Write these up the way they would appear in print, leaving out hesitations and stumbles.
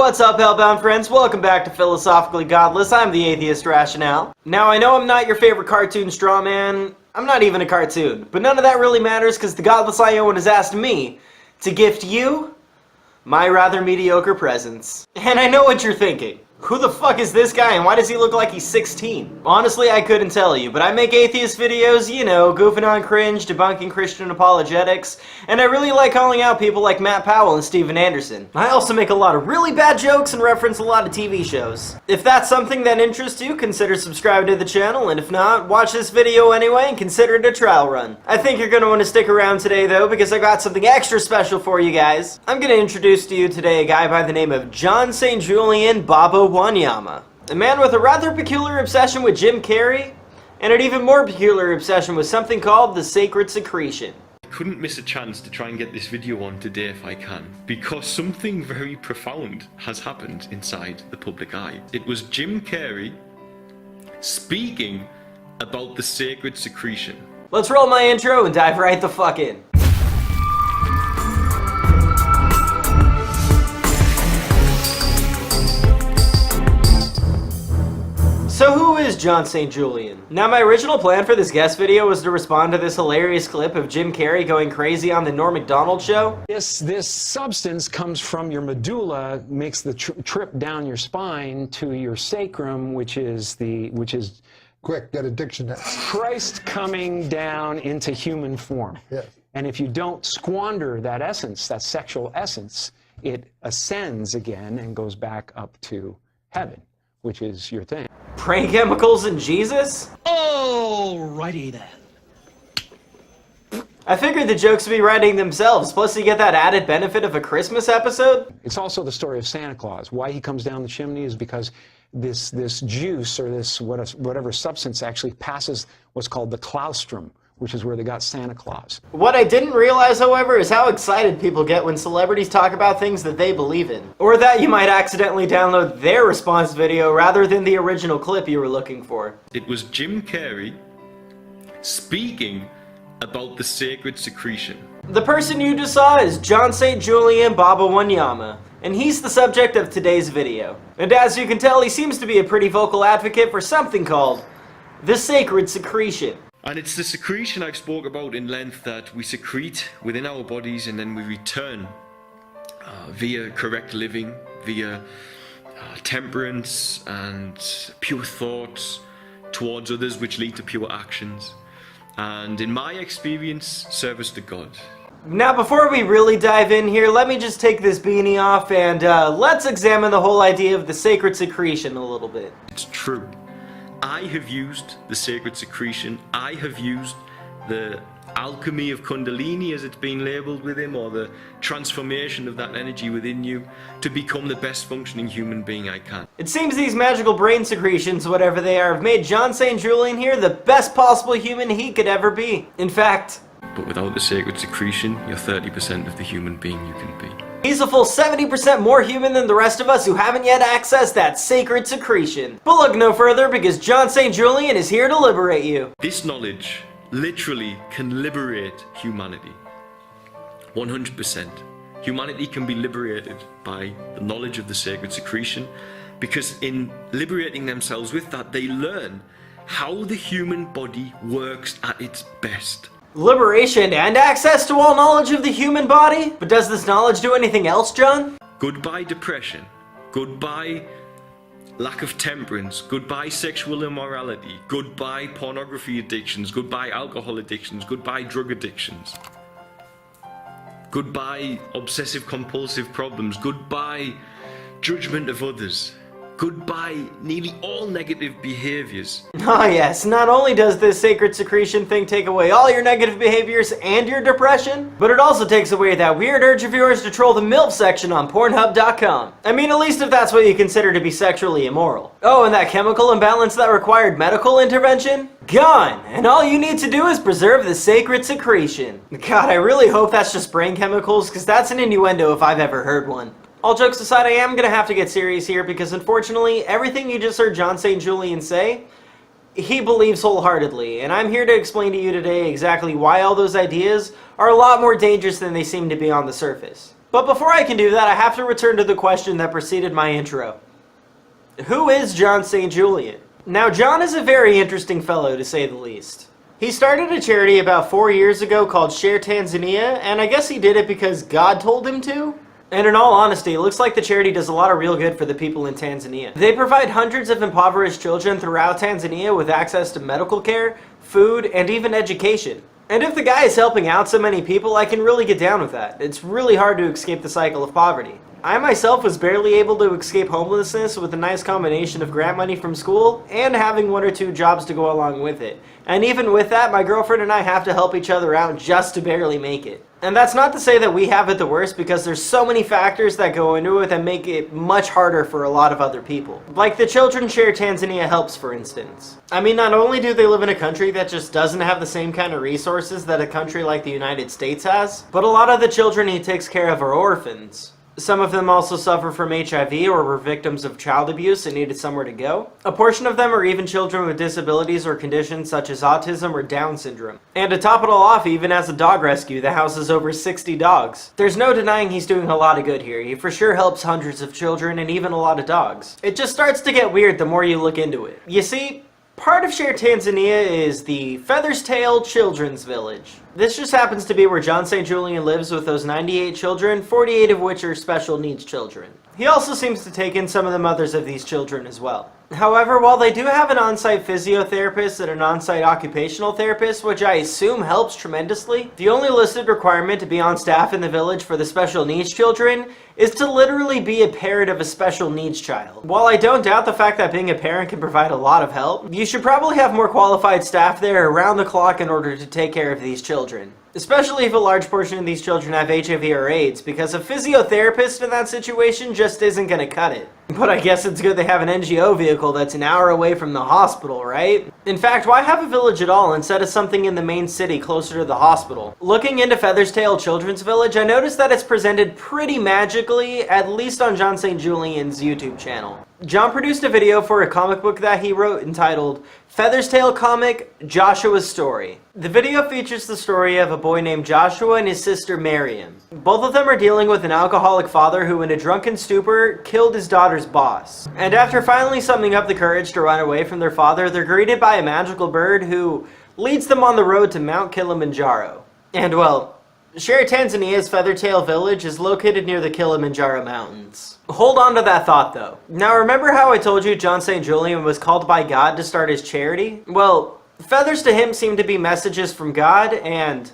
What's up, Hellbound friends? Welcome back to Philosophically Godless. I'm the Atheist Rationale. Now, I know I'm not your favorite cartoon straw man. I'm not even a cartoon. But none of that really matters because the Godless Iowan has asked me to gift you my rather mediocre presents. And I know what you're thinking. Who the fuck is this guy and why does he look like he's 16? Honestly, I couldn't tell you, but I make atheist videos, you know, goofing on cringe, debunking Christian apologetics, and I really like calling out people like Matt Powell and Steven Anderson. I also make a lot of really bad jokes and reference a lot of TV shows. If that's something that interests you, consider subscribing to the channel, and if not, watch this video anyway and consider it a trial run. I think you're gonna want to stick around today though, because I got something extra special for you guys. I'm gonna introduce to you today a guy by the name of John St. Julian Baba Wanyama, a man with a rather peculiar obsession with Jim Carrey, and an even more peculiar obsession with something called the sacred secretion. I couldn't miss a chance to try and get this video on today if I can, because something very profound has happened inside the public eye. It was Jim Carrey speaking about the sacred secretion. Let's roll my intro and dive right the fuck in. So who is John St. Julian? Now my original plan for this guest video was to respond to this hilarious clip of Jim Carrey going crazy on the Norm Macdonald show. This substance comes from your medulla, makes the trip down your spine to your sacrum, which is Quick, get a dictionary. Christ coming down into human form. Yes. And if you don't squander that essence, that sexual essence, it ascends again and goes back up to heaven, which is your thing. Brain chemicals and Jesus? Alrighty then. I figured the jokes would be writing themselves, plus you get that added benefit of a Christmas episode. It's also the story of Santa Claus. Why he comes down the chimney is because this juice or this whatever substance actually passes what's called the claustrum, which is where they got Santa Claus. What I didn't realize, however, is how excited people get when celebrities talk about things that they believe in. Or that you might accidentally download their response video rather than the original clip you were looking for. It was Jim Carrey speaking about the sacred secretion. The person you just saw is John St. Julian Baba Wanyama, and he's the subject of today's video. And as you can tell, he seems to be a pretty vocal advocate for something called the sacred secretion. And it's the secretion I've spoke about in length that we secrete within our bodies and then we return via correct living, via temperance and pure thoughts towards others, which lead to pure actions. And in my experience, service to God. Now before we really dive in here, let me just take this beanie off and let's examine the whole idea of the sacred secretion a little bit. It's true. I have used the sacred secretion. I have used the alchemy of Kundalini, as it's been labeled with him, or the transformation of that energy within you to become the best functioning human being I can. It seems these magical brain secretions, whatever they are, have made John St. Julian here the best possible human he could ever be. In fact, But without the sacred secretion, you're 30% of the human being you can be. he's a full 70% more human than the rest of us who haven't yet accessed that sacred secretion. But look no further because John St. Julian is here to liberate you. This knowledge literally can liberate humanity. 100%. Humanity can be liberated by the knowledge of the sacred secretion, because in liberating themselves with that, they learn how the human body works at its best. Liberation and access to all knowledge of the human body? But does this knowledge do anything else, John? Goodbye depression. Goodbye lack of temperance. Goodbye sexual immorality. Goodbye pornography addictions. Goodbye alcohol addictions. Goodbye drug addictions. Goodbye obsessive compulsive problems. Goodbye judgment of others. Goodbye nearly all negative behaviors. Ah yes, not only does this sacred secretion thing take away all your negative behaviors and your depression, but it also takes away that weird urge of yours to troll the MILF section on Pornhub.com. I mean, at least if that's what you consider to be sexually immoral. Oh, and that chemical imbalance that required medical intervention? Gone! And all you need to do is preserve the sacred secretion. God, I really hope that's just brain chemicals, because that's an innuendo if I've ever heard one. All jokes aside, I am gonna have to get serious here because unfortunately, everything you just heard John St. Julian say, he believes wholeheartedly, and I'm here to explain to you today exactly why all those ideas are a lot more dangerous than they seem to be on the surface. But before I can do that, I have to return to the question that preceded my intro. Who is John St. Julian? Now, John is a very interesting fellow, to say the least. He started a charity about 4 years ago called Share Tanzania, and I guess he did it because God told him to? And in all honesty, it looks like the charity does a lot of real good for the people in Tanzania. They provide hundreds of impoverished children throughout Tanzania with access to medical care, food, and even education. And if the guy is helping out so many people, I can really get down with that. It's really hard to escape the cycle of poverty. I myself was barely able to escape homelessness with a nice combination of grant money from school and having 1 or 2 jobs to go along with it. And even with that, my girlfriend and I have to help each other out just to barely make it. And that's not to say that we have it the worst, because there's so many factors that go into it that make it much harder for a lot of other people. Like the Children Share Tanzania helps, for instance. I mean, not only do they live in a country that just doesn't have the same kind of resources that a country like the United States has, but a lot of the children he takes care of are orphans. Some of them also suffer from HIV or were victims of child abuse and needed somewhere to go. A portion of them are even children with disabilities or conditions such as autism or Down syndrome. And to top it all off, he even has a dog rescue that houses over 60 dogs. There's no denying he's doing a lot of good here. He for sure helps hundreds of children and even a lot of dogs. It just starts to get weird the more you look into it. You see, part of Share Tanzania is the Feather's Tail Children's Village. This just happens to be where John St. Julian lives with those 98 children, 48 of which are special needs children. He also seems to take in some of the mothers of these children as well. However, while they do have an on-site physiotherapist and an on-site occupational therapist, which I assume helps tremendously, the only listed requirement to be on staff in the village for the special needs children is to literally be a parent of a special needs child. While I don't doubt the fact that being a parent can provide a lot of help, you should probably have more qualified staff there around the clock in order to take care of these children. Especially if a large portion of these children have HIV or AIDS, because a physiotherapist in that situation just isn't going to cut it. But I guess it's good they have an NGO vehicle that's an hour away from the hospital, right? In fact, why have a village at all instead of something in the main city closer to the hospital? Looking into Feather's Tail Children's Village, I noticed that it's presented pretty magically, at least on John St. Julian's YouTube channel. John produced a video for a comic book that he wrote entitled Feather's Tail Comic, Joshua's Story. The video features the story of a boy named Joshua and his sister Miriam. Both of them are dealing with an alcoholic father who in a drunken stupor killed his daughter's boss. And after finally summoning up the courage to run away from their father, they're greeted by a magical bird who leads them on the road to Mount Kilimanjaro. And well, Share Tanzania's Feathertail Village is located near the Kilimanjaro Mountains. Hold on to that thought though. Now remember how I told you John St. Julian was called by God to start his charity? Well, feathers to him seem to be messages from God, and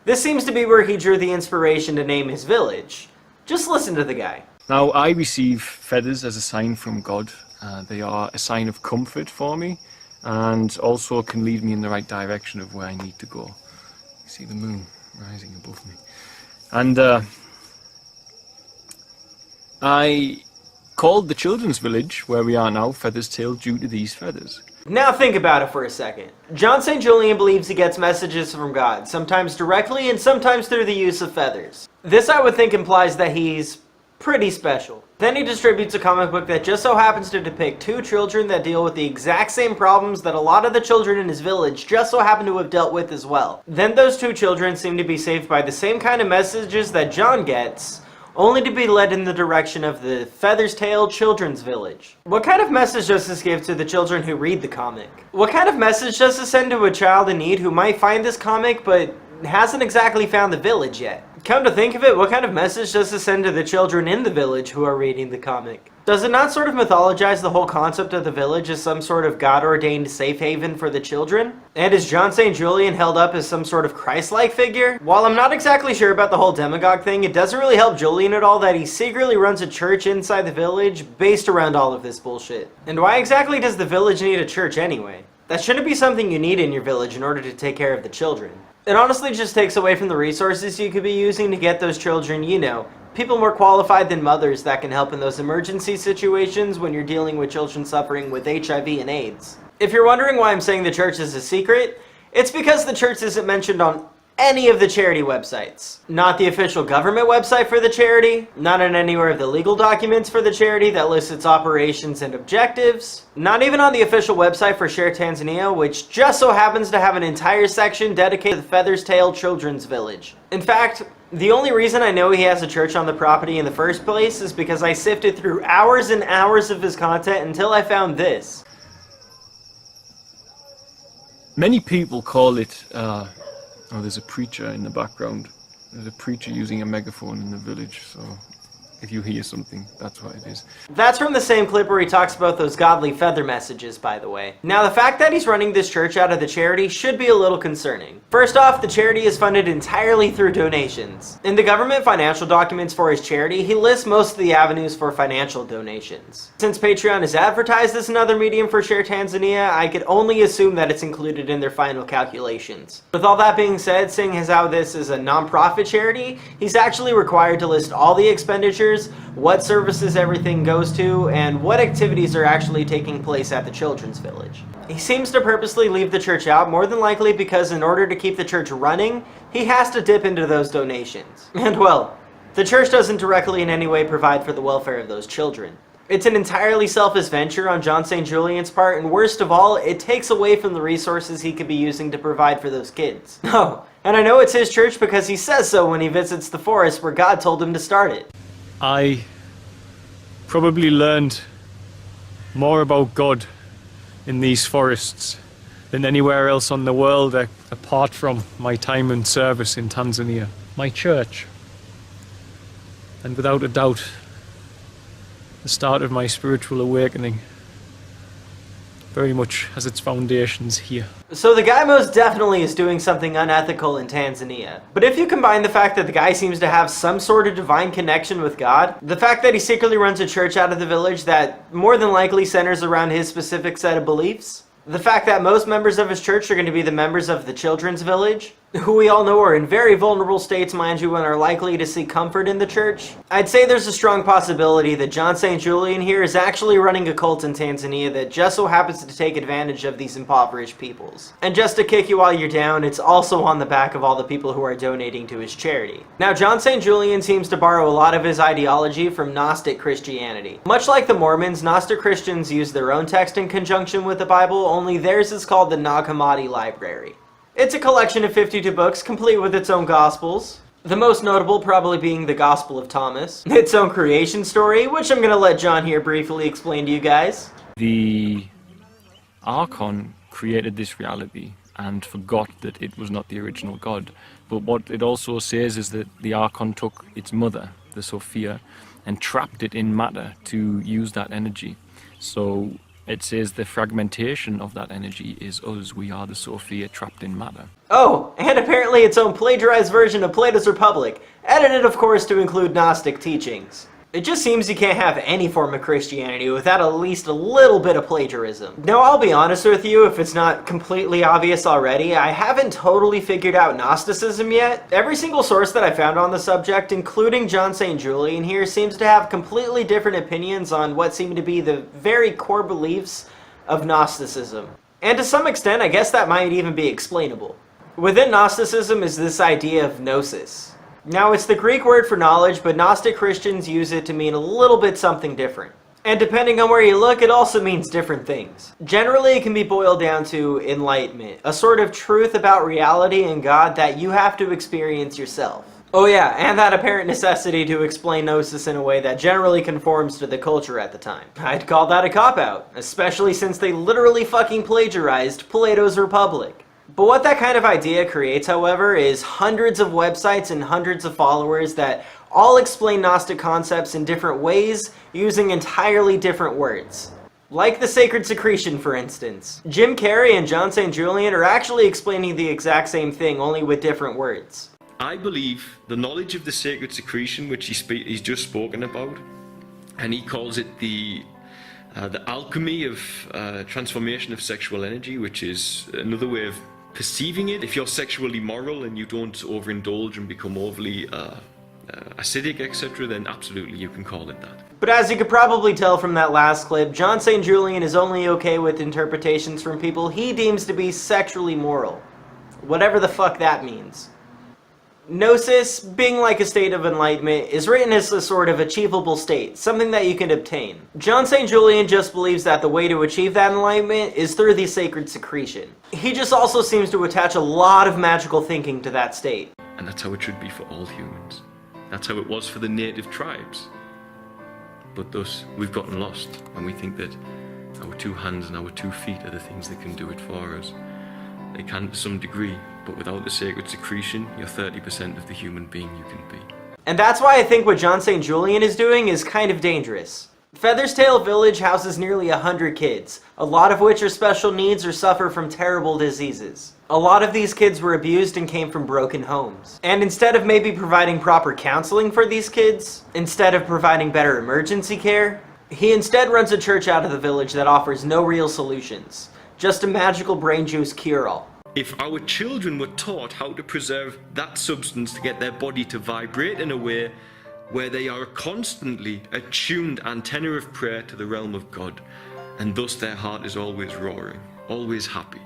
this seems to be where he drew the inspiration to name his village. Just listen to the guy. Now, I receive feathers as a sign from God. They are a sign of comfort for me, and also can lead me in the right direction of where I need to go. You see the moon rising above me. And I called the children's village, where we are now, Feather's Tail, due to these feathers. Now think about it for a second. John St. Julian believes he gets messages from God, sometimes directly and sometimes through the use of feathers. This I would think implies that he's pretty special. Then he distributes a comic book that just so happens to depict 2 children that deal with the exact same problems that a lot of the children in his village just so happen to have dealt with as well. Then those 2 children seem to be saved by the same kind of messages that John gets, only to be led in the direction of the Feather's Tail Children's Village. What kind of message does this give to the children who read the comic? What kind of message does this send to a child in need who might find this comic but hasn't exactly found the village yet? Come to think of it, what kind of message does this send to the children in the village who are reading the comic? Does it not sort of mythologize the whole concept of the village as some sort of God-ordained safe haven for the children? And is John St. Julian held up as some sort of Christ-like figure? While I'm not exactly sure about the whole demagogue thing, it doesn't really help Julian at all that he secretly runs a church inside the village based around all of this bullshit. And why exactly does the village need a church anyway? That shouldn't be something you need in your village in order to take care of the children. It honestly just takes away from the resources you could be using to get those children, you know, people more qualified than mothers that can help in those emergency situations when you're dealing with children suffering with HIV and AIDS. If you're wondering why I'm saying the church is a secret, it's because the church isn't mentioned on any of the charity websites. Not the official government website for the charity, not in anywhere of the legal documents for the charity that lists its operations and objectives, not even on the official website for Share Tanzania, which just so happens to have an entire section dedicated to the Feathers Tail Children's Village. In fact, the only reason I know he has a church on the property in the first place is because I sifted through hours and hours of his content until I found this. Many people call it, oh, there's a preacher in the background. There's a preacher using a megaphone in the village, so if you hear something, that's what it is. That's from the same clip where he talks about those godly feather messages, by the way. Now, the fact that he's running this church out of the charity should be a little concerning. First off, the charity is funded entirely through donations. In the government financial documents for his charity, he lists most of the avenues for financial donations. Since Patreon is advertised as another medium for Share Tanzania, I could only assume that it's included in their final calculations. With all that being said, seeing as how this is a non-profit charity, he's actually required to list all the expenditures, what services everything goes to, and what activities are actually taking place at the children's village. He seems to purposely leave the church out, more than likely because in order to keep the church running, he has to dip into those donations. And well, the church doesn't directly in any way provide for the welfare of those children. It's an entirely selfish venture on John St. Julian's part, and worst of all, it takes away from the resources he could be using to provide for those kids. Oh, and I know it's his church because he says so when he visits the forest where God told him to start it. I probably learned more about God in these forests than anywhere else on the world apart from my time and service in Tanzania. My church, and without a doubt, the start of my spiritual awakening, very much has its foundations here. So the guy most definitely is doing something unethical in Tanzania. But if you combine the fact that the guy seems to have some sort of divine connection with God, the fact that he secretly runs a church out of the village that more than likely centers around his specific set of beliefs, the fact that most members of his church are going to be the members of the children's village, who we all know are in very vulnerable states, mind you, and are likely to seek comfort in the church, I'd say there's a strong possibility that John St. Julian here is actually running a cult in Tanzania that just so happens to take advantage of these impoverished peoples. And just to kick you while you're down, it's also on the back of all the people who are donating to his charity. Now, John St. Julian seems to borrow a lot of his ideology from Gnostic Christianity. Much like the Mormons, Gnostic Christians use their own text in conjunction with the Bible, only theirs is called the Nag Hammadi Library. It's a collection of 52 books, complete with its own Gospels. The most notable probably being the Gospel of Thomas. Its own creation story, which I'm going to let John here briefly explain to you guys. The Archon created this reality and forgot that it was not the original God. But what it also says is that the Archon took its mother, the Sophia, and trapped it in matter to use that energy. So it says the fragmentation of that energy is us. We are the Sophia trapped in matter. Oh, and apparently its own plagiarized version of Plato's Republic, edited of course to include Gnostic teachings. It just seems you can't have any form of Christianity without at least a little bit of plagiarism. Now, I'll be honest with you, if it's not completely obvious already, I haven't totally figured out Gnosticism yet. Every single source that I found on the subject, including John St. Julian here, seems to have completely different opinions on what seem to be the very core beliefs of Gnosticism. And to some extent, I guess that might even be explainable. Within Gnosticism is this idea of gnosis. Now, it's the Greek word for knowledge, but Gnostic Christians use it to mean a little bit something different. And depending on where you look, it also means different things. Generally, it can be boiled down to enlightenment, a sort of truth about reality and God that you have to experience yourself. Oh yeah, and that apparent necessity to explain gnosis in a way that generally conforms to the culture at the time. I'd call that a cop-out, especially since they literally fucking plagiarized Plato's Republic. But what that kind of idea creates, however, is hundreds of websites and hundreds of followers that all explain Gnostic concepts in different ways using entirely different words. Like the sacred secretion, for instance. Jim Carrey and John St. Julian are actually explaining the exact same thing, only with different words. I believe the knowledge of the sacred secretion, which he's just spoken about, and he calls it the alchemy of transformation of sexual energy, which is another way of perceiving it. If you're sexually moral and you don't overindulge and become overly acidic, etc., then absolutely you can call it that. But as you could probably tell from that last clip, John St. Julian is only okay with interpretations from people he deems to be sexually moral. Whatever the fuck that means. Gnosis, being like a state of enlightenment, is written as a sort of achievable state, something that you can obtain. John St. Julian just believes that the way to achieve that enlightenment is through the sacred secretion. He just also seems to attach a lot of magical thinking to that state. And that's how it should be for all humans. That's how it was for the native tribes. But thus, we've gotten lost, and we think that our two hands and our 2 feet are the things that can do it for us. They can to some degree, but without the sacred secretion, you're 30% of the human being you can be. And that's why I think what John St. Julian is doing is kind of dangerous. Feather's Tail Village houses nearly 100 kids, a lot of which are special needs or suffer from terrible diseases. A lot of these kids were abused and came from broken homes. And instead of maybe providing proper counseling for these kids, instead of providing better emergency care, he instead runs a church out of the village that offers no real solutions. Just a magical brain juice cure-all. If our children were taught how to preserve that substance to get their body to vibrate in a way where they are a constantly attuned antenna of prayer to the realm of God, and thus their heart is always roaring, always happy.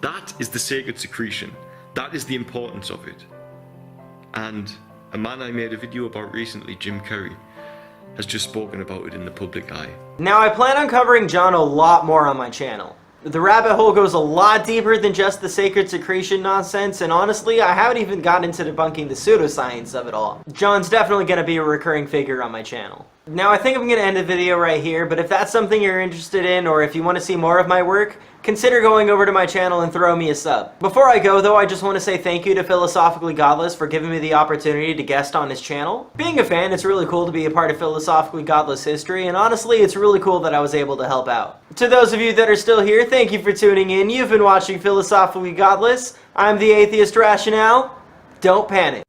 That is the sacred secretion. That is the importance of it. And a man I made a video about recently, Jim Carrey, has just spoken about it in the public eye. Now I plan on covering John a lot more on my channel. The rabbit hole goes a lot deeper than just the sacred secretion nonsense, and honestly, I haven't even gotten into debunking the pseudoscience of it all. John's definitely going to be a recurring figure on my channel. Now I think I'm going to end the video right here, but if that's something you're interested in, or if you want to see more of my work, consider going over to my channel and throw me a sub. Before I go though, I just want to say thank you to Philosophically Godless for giving me the opportunity to guest on his channel. Being a fan, it's really cool to be a part of Philosophically Godless history, and honestly, it's really cool that I was able to help out. To those of you that are still here, thank you for tuning in. You've been watching Philosophically Godless. I'm the Atheist Rationale. Don't panic.